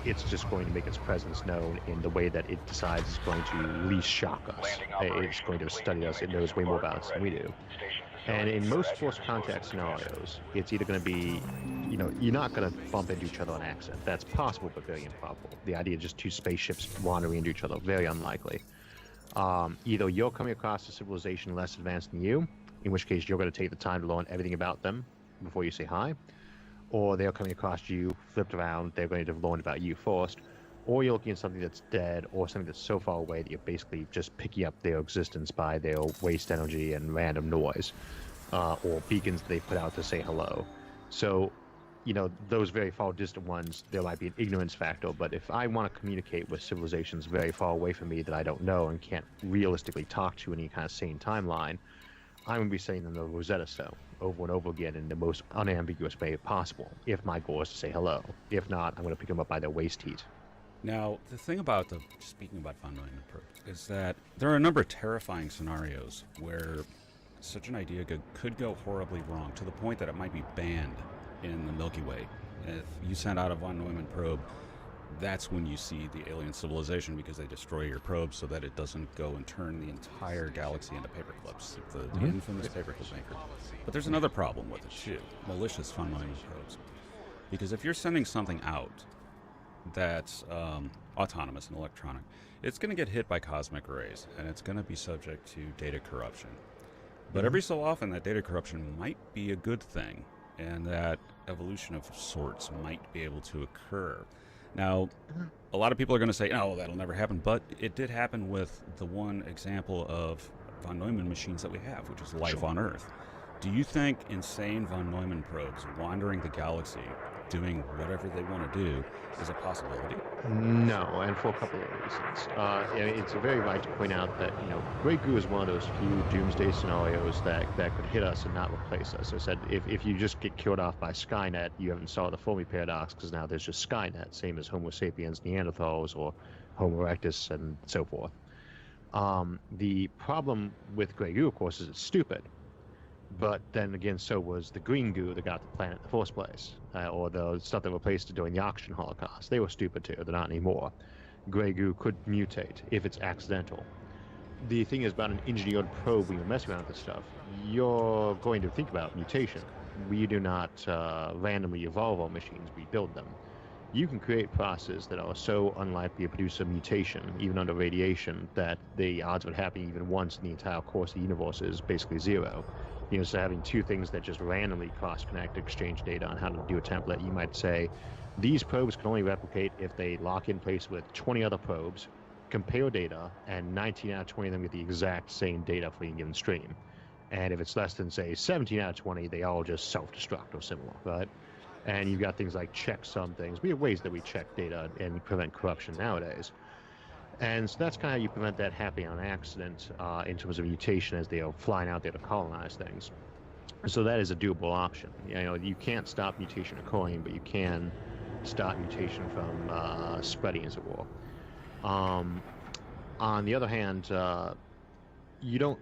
it's just going to make its presence known in the way that it decides it's going to least shock us. It's going to study us. It knows way more about us than we do. And in most forced contact scenarios, it's either going to be, you're not going to bump into each other on accident. That's possible, but very improbable. The idea of just two spaceships wandering into each other, very unlikely. Either you're coming across a civilization less advanced than you, in which case you're going to take the time to learn everything about them before you say hi, or they're coming across you, flipped around, they're going to have learned about you first, or you're looking at something that's dead, or something that's so far away that you're basically just picking up their existence by their waste energy and random noise, or beacons that they put out to say hello. So, those very far distant ones, there might be an ignorance factor, but if I want to communicate with civilizations very far away from me that I don't know and can't realistically talk to in any kind of sane timeline, I'm going to be saying them the Rosetta Stone over and over again in the most unambiguous way possible, if my goal is to say hello. If not, I'm going to pick them up by their waist heat. Now, the thing about speaking about von Neumann probes is that there are a number of terrifying scenarios where such an idea could go horribly wrong, to the point that it might be banned in the Milky Way. If you send out a von Neumann probe, that's when you see the alien civilization, because they destroy your probe so that it doesn't go and turn the entire galaxy into paperclips, the infamous paperclip maker. But there's another problem with it too: malicious von Neumann probes. Because if you're sending something out that's autonomous and electronic, it's going to get hit by cosmic rays, and it's going to be subject to data corruption. But every so often, that data corruption might be a good thing, and that evolution of sorts might be able to occur. Now, a lot of people are going to say, "Oh, that'll never happen," but it did happen with the one example of von Neumann machines that we have, which is life on Earth. Do you think insane von Neumann probes wandering the galaxy, doing whatever they want to do, is a possibility? No, and for a couple of reasons. It's very right to point out that, Grey Goo is one of those few doomsday scenarios that could hit us and not replace us. I said, if you just get killed off by Skynet, you haven't solved the Fermi paradox, because now there's just Skynet, same as Homo sapiens, Neanderthals, or Homo erectus, and so forth. The problem with Grey Goo, of course, is it's stupid. But then again, so was the green goo that got the planet in the first place, or the stuff that replaced it during the oxygen holocaust. They were stupid too. They're not anymore. Grey goo could mutate if it's accidental. The thing is about an engineered probe, when you mess around with this stuff, you're going to think about mutation. We do not randomly evolve our machines, we build them. You can create processes that are so unlikely to produce a mutation, even under radiation, that the odds of it happening even once in the entire course of the universe is basically zero. So having two things that just randomly cross-connect, exchange data on how to do a template, you might say, these probes can only replicate if they lock in place with 20 other probes, compare data, and 19 out of 20 of them get the exact same data for any given stream. And if it's less than, say, 17 out of 20, they all just self-destruct or similar, right? And you've got things like checksum things. We have ways that we check data and prevent corruption nowadays. And so that's kind of how you prevent that happening on accident in terms of mutation as they are flying out there to colonize things. So that is a doable option. You can't stop mutation occurring, but you can stop mutation from spreading, as it were. On the other hand, you don't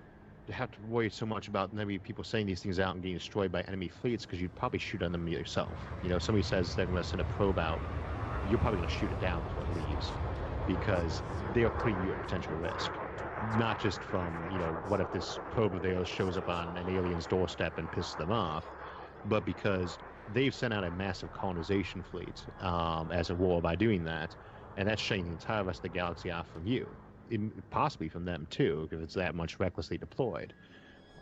have to worry so much about maybe people saying these things out and getting destroyed by enemy fleets, because you'd probably shoot on them yourself. If somebody says they're going to send a probe out, you're probably going to shoot it down before it leaves, because they are putting you at potential risk. Not just from, what if this probe of theirs shows up on an alien's doorstep and pisses them off, but because they've sent out a massive colonization fleet as a war by doing that, and that's shutting the entire rest of the galaxy off from you. Possibly from them too, if it's that much recklessly deployed.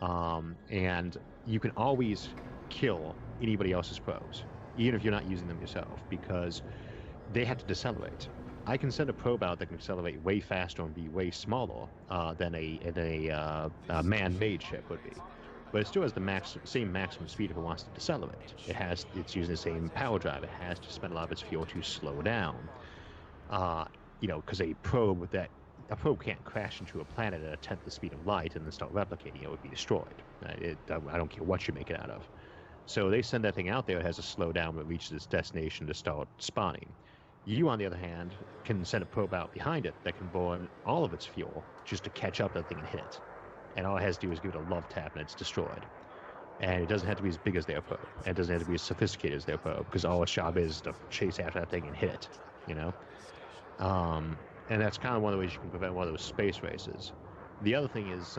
And you can always kill anybody else's probes, even if you're not using them yourself, because they have to decelerate. I can send a probe out that can accelerate way faster and be way smaller than a man-made ship would be. But it still has the same maximum speed if it wants to decelerate. It's using the same power drive. It has to spend a lot of its fuel to slow down. Because a probe can't crash into a planet at a tenth the speed of light and then start replicating. It would be destroyed. I don't care what you make it out of. So they send that thing out there. It has to slow down when it reaches its destination to start spawning. You, on the other hand, can send a probe out behind it that can burn all of its fuel just to catch up that thing and hit it. And all it has to do is give it a love tap and it's destroyed. And it doesn't have to be as big as their probe. And it doesn't have to be as sophisticated as their probe, because all its job is to chase after that thing and hit it, And that's kind of one of the ways you can prevent one of those space races. The other thing is,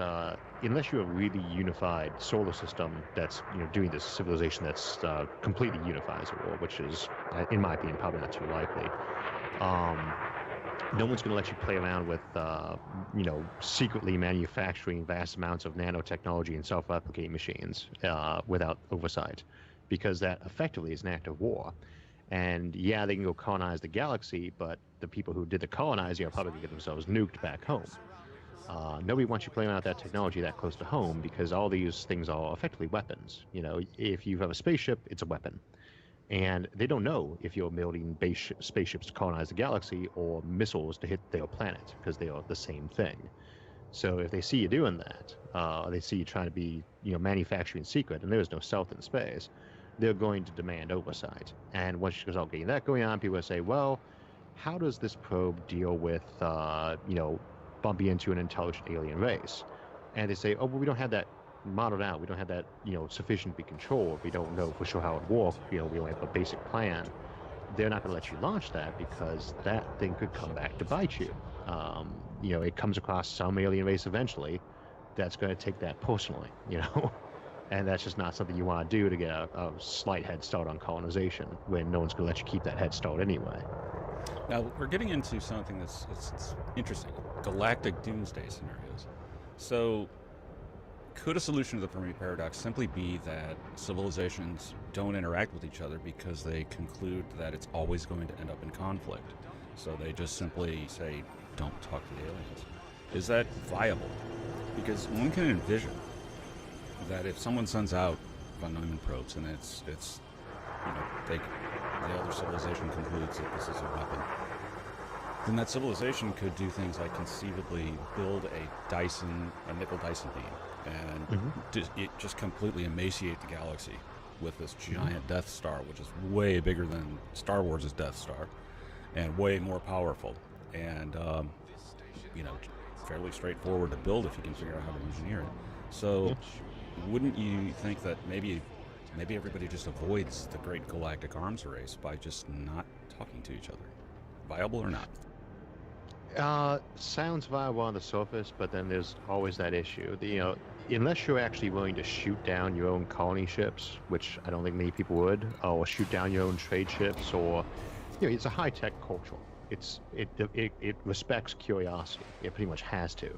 unless you have a really unified solar system that's doing this civilization that's completely unified as a world, which is, in my opinion, probably not too likely. No one's going to let you play around with, secretly manufacturing vast amounts of nanotechnology and self-replicating machines without oversight, because that effectively is an act of war. And yeah, they can go colonize the galaxy, but the people who did the colonizing are probably going to get themselves nuked back home. Nobody wants you playing around with that technology that close to home, because all these things are effectively weapons. If you have a spaceship, it's a weapon. And they don't know if you're building spaceships to colonize the galaxy or missiles to hit their planet, because they are the same thing. So if they see you doing that, they see you trying to be, manufacturing secret, and there is no stealth in space, they're going to demand oversight. And once you start getting that going on, people will say, well, how does this probe deal with, bumping into an intelligent alien race? And they say, oh, well, we don't have that modeled out. We don't have that, sufficient to be controlled. We don't know for sure how it works. We only have a basic plan. They're not going to let you launch that, because that thing could come back to bite you. It comes across some alien race eventually that's going to take that personally, And that's just not something you want to do to get a slight head start on colonization, when no one's going to let you keep that head start anyway. Now, we're getting into something that's it's interesting. Galactic doomsday scenarios. So, could a solution to the Fermi paradox simply be that civilizations don't interact with each other because they conclude that it's always going to end up in conflict? So they just simply say, don't talk to the aliens. Is that viable? Because one can envision that if someone sends out von Neumann probes and it's the other civilization concludes that this is a weapon, then that civilization could do things like conceivably build a nickel Dyson beam and just completely emaciate the galaxy with this giant Death Star, which is way bigger than Star Wars' Death Star and way more powerful and fairly straightforward to build if you can figure out how to engineer it. So wouldn't you think that maybe everybody just avoids the great galactic arms race by just not talking to each other? Viable or not? Sounds viable on the surface, but then there's always that issue. Unless you're actually willing to shoot down your own colony ships, which I don't think many people would, or shoot down your own trade ships, or it's a high-tech culture. It respects curiosity. It pretty much has to.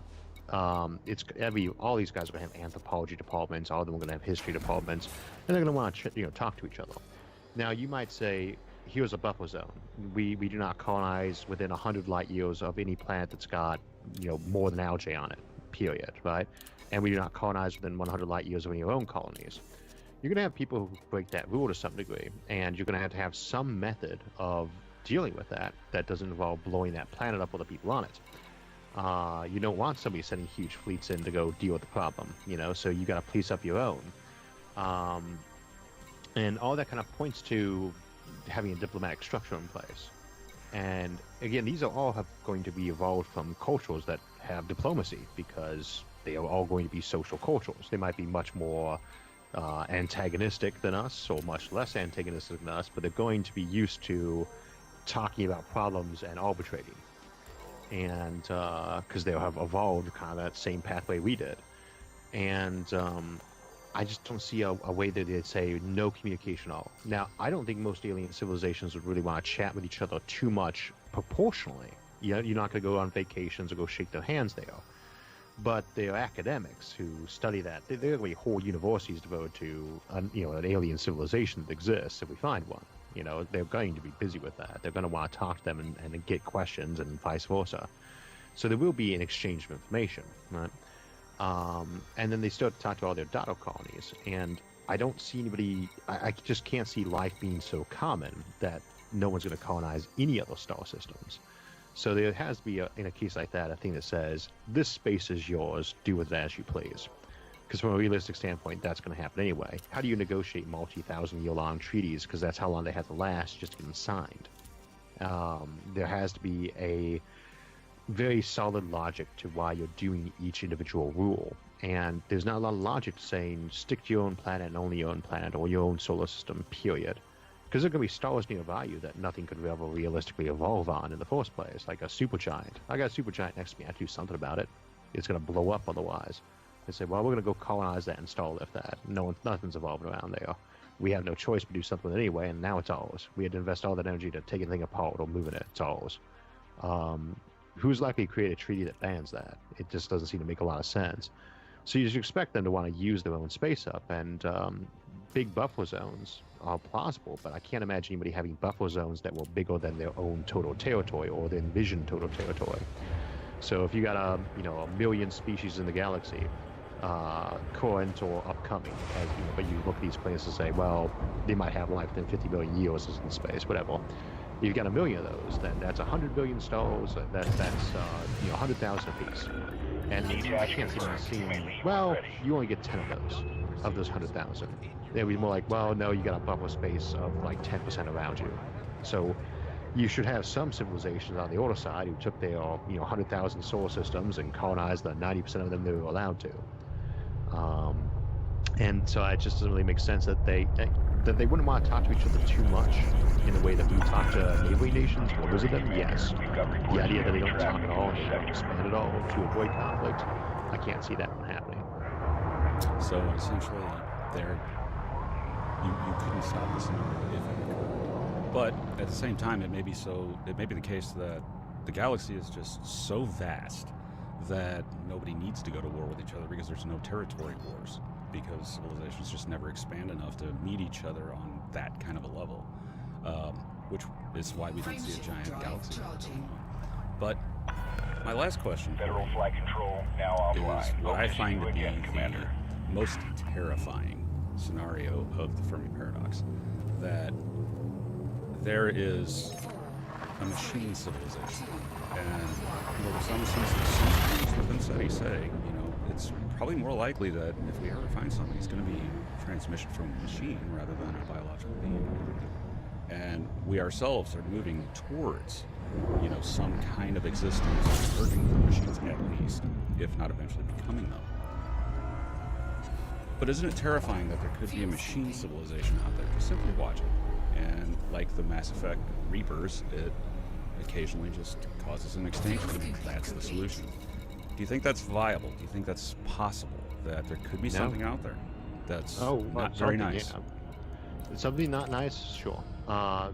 All these guys are going to have anthropology departments. All of them are going to have history departments, and they're going to want to talk to each other. Now, you might say, here's a buffer zone. We do not colonize within 100 light years of any planet that's got more than algae on it. Period. Right? And we do not colonize within 100 light years of any of our own colonies. you're going to have people who break that rule to some degree, and you're going to have some method of dealing with that that doesn't involve blowing that planet up with the people on it. You don't want somebody sending huge fleets in to go deal with the problem, so you got to police up your own. And all that kind of points to having a diplomatic structure in place. And again, these are all going to be evolved from cultures that have diplomacy, because they are all going to be social cultures. They might be much more antagonistic than us, or much less antagonistic than us, but they're going to be used to talking about problems and arbitrating. And because they'll have evolved kind of that same pathway we did. And I just don't see a way that they'd say no communication at all. Now, I don't think most alien civilizations would really want to chat with each other too much proportionally. You're not going to go on vacations or go shake their hands there. But there are academics who study that. There are going to be whole universities devoted to an alien civilization that exists if we find one. They're going to be busy with that. They're going to want to talk to them and get questions, and vice versa. So there will be an exchange of information, right? And then they start to talk to all their data colonies. And I don't see anybody, I just can't see life being so common that no one's going to colonize any other star systems. So there has to be, in a case like that, a thing that says, this space is yours, do with it as you please. Because from a realistic standpoint, that's going to happen anyway. How do you negotiate multi-thousand-year-long treaties? Because that's how long they have to last just to get them signed. There has to be a very solid logic to why you're doing each individual rule. And there's not a lot of logic to saying, stick to your own planet and only your own planet, or your own solar system, period. Because there are going to be stars nearby you that nothing could ever realistically evolve on in the first place, like a supergiant. I got a supergiant next to me, I have to do something about it. It's going to blow up otherwise. They say, well, we're going to go colonize that and star lift that. Nothing's evolving around there. We have no choice but do something anyway, and now it's ours. We had to invest all that energy to take anything apart or moving it. It's ours. Who's likely to create a treaty that bans that? It just doesn't seem to make a lot of sense. So you just expect them to want to use their own space up, and big buffer zones are plausible, but I can't imagine anybody having buffer zones that were bigger than their own total territory or their envisioned total territory. So if you got a million species in the galaxy, current or upcoming, but you look at these places and say, well, they might have life within 50 million years in space, whatever. You've got a million of those, then that's 100 billion stars, that's 100,000 apiece. And I can't see them seeing, well, you only get 10 of those 100,000. They'd be more like, well, no, you got a buffer space of like 10% around you. So you should have some civilizations on the other side who took their 100,000 solar systems and colonized the 90% of them they were allowed to. And so it just doesn't really make sense that they wouldn't want to talk to each other too much in the way that we talk to neighboring nations or visit them. Yes, the idea that they don't talk at all and they don't expand at all to avoid conflict, I can't see that one happening. So essentially, you couldn't stop this if it occurred. But at the same time, it may be the case that the galaxy is just so vast that nobody needs to go to war with each other because there's no territory wars, because civilizations just never expand enough to meet each other on that kind of a level, which is why we don't see a giant galaxy. But my last question Federal flight control now offline. is what I find to be Again, Commander. the most terrifying scenario of the Fermi paradox, that there is a machine civilization. And there was some instances within SETI say, it's probably more likely that if we ever find something, it's going to be transmission from a machine rather than a biological being. And we ourselves are moving towards, some kind of existence, merging with machines at least, if not eventually becoming them. But isn't it terrifying that there could be a machine civilization out there just simply watching? And like the Mass Effect Reapers, it occasionally just causes an extinction. That's the solution. Do you think that's viable? Do you think that's possible, that there could be something out there that's not very nice? Yeah. Something not nice, sure.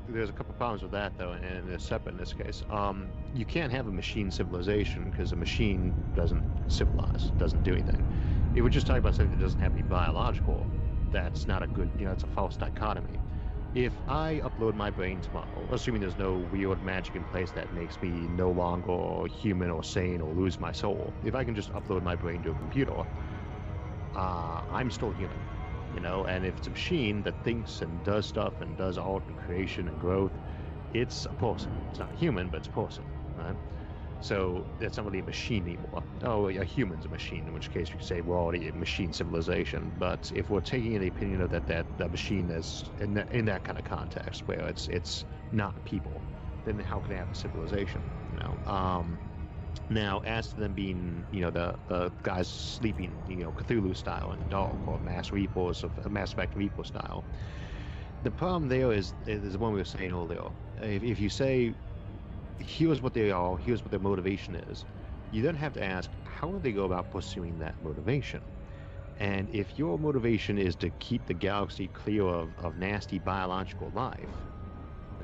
There's a couple problems with that, though, and they're separate in this case. You can't have a machine civilization because a machine doesn't civilize, doesn't do anything. If we're just talking about something that doesn't have to be biological, that's not a good, it's a false dichotomy. If I upload my brain tomorrow, assuming there's no weird magic in place that makes me no longer human or sane or lose my soul, if I can just upload my brain to a computer, I'm still human. you know. And if it's a machine that thinks and does stuff and does art and creation and growth, it's a person. It's not a human, but it's a person, right? So it's not really a machine anymore. Oh, a human's a machine, in which case we could say we're already a machine civilization. But if we're taking the opinion of that machine as in that kind of context where it's not people, then how can they have a civilization? You know. Now, as to them being, you know, the guys sleeping, you know, Cthulhu style in the dark, or Mass Effect Repo style, the problem there is the one we were saying earlier. If you say, here's what they are, here's what their motivation is, you then have to ask, how do they go about pursuing that motivation? And if your motivation is to keep the galaxy clear of nasty biological life,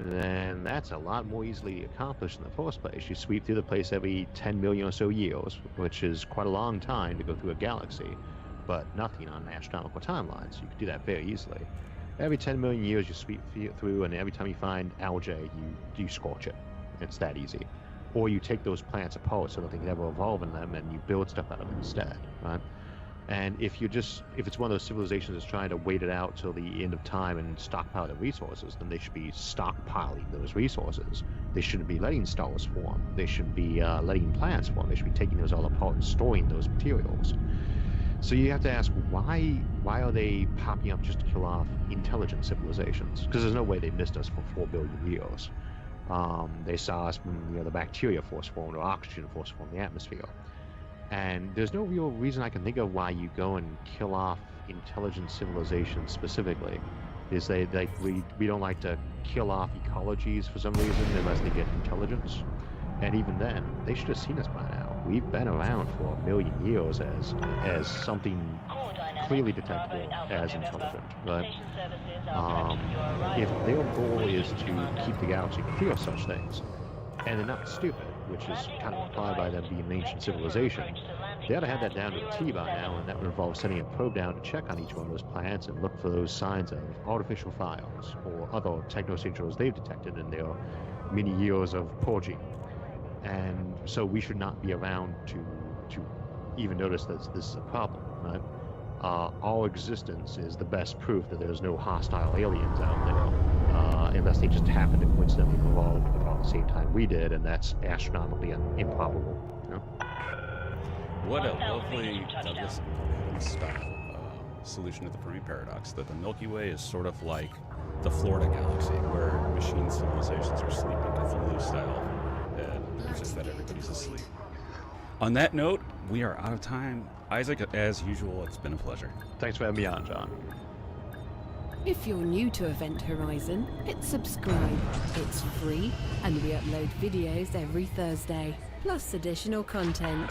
then that's a lot more easily accomplished in the first place. You sweep through the place every 10 million or so years, which is quite a long time to go through a galaxy, but nothing on astronomical timelines. You could do that very easily. Every 10 million years you sweep through, and every time you find algae, you scorch it. It's that easy. Or you take those plants apart so that they can never evolve in them, and you build stuff out of it instead, right? And if it's one of those civilizations that's trying to wait it out till the end of time and stockpile the resources, then they should be stockpiling those resources. They shouldn't be letting stars form. They shouldn't be letting plants form. They should be taking those all apart and storing those materials. So you have to ask, why are they popping up just to kill off intelligent civilizations? Because there's no way they missed us for 4 billion years. They saw us when, you know, the bacteria force formed or oxygen force formed the atmosphere. And there's no real reason I can think of why you go and kill off intelligent civilizations specifically. Is we don't like to kill off ecologies for some reason unless they get intelligence. And even then, they should have seen us by now. We've been around for 1 million years as something clearly detectable as intelligent. But if their goal is to keep the galaxy clear of such things, and they're not stupid, which is kind of implied by them being an ancient civilization, they ought to have that down to a T by now, and that would involve sending a probe down to check on each one of those planets and look for those signs of artificial files or other technosignatures they've detected in their many years of purging. And so we should not be around to even notice that this is a problem, right? Our existence is the best proof that there's no hostile aliens out there, unless they just happen to coincidentally evolve about the same time we did, and that's astronomically improbable. You know? What a lovely Douglas style solution to the Fermi paradox, that the Milky Way is sort of like the Florida galaxy, where machine civilizations are sleeping Cthulhu style, and it's just that everybody's asleep. On that note, we are out of time. Isaac, as usual, it's been a pleasure. Thanks for having me on, John. If you're new to Event Horizon, hit subscribe. It's free, and we upload videos every Thursday, plus additional content.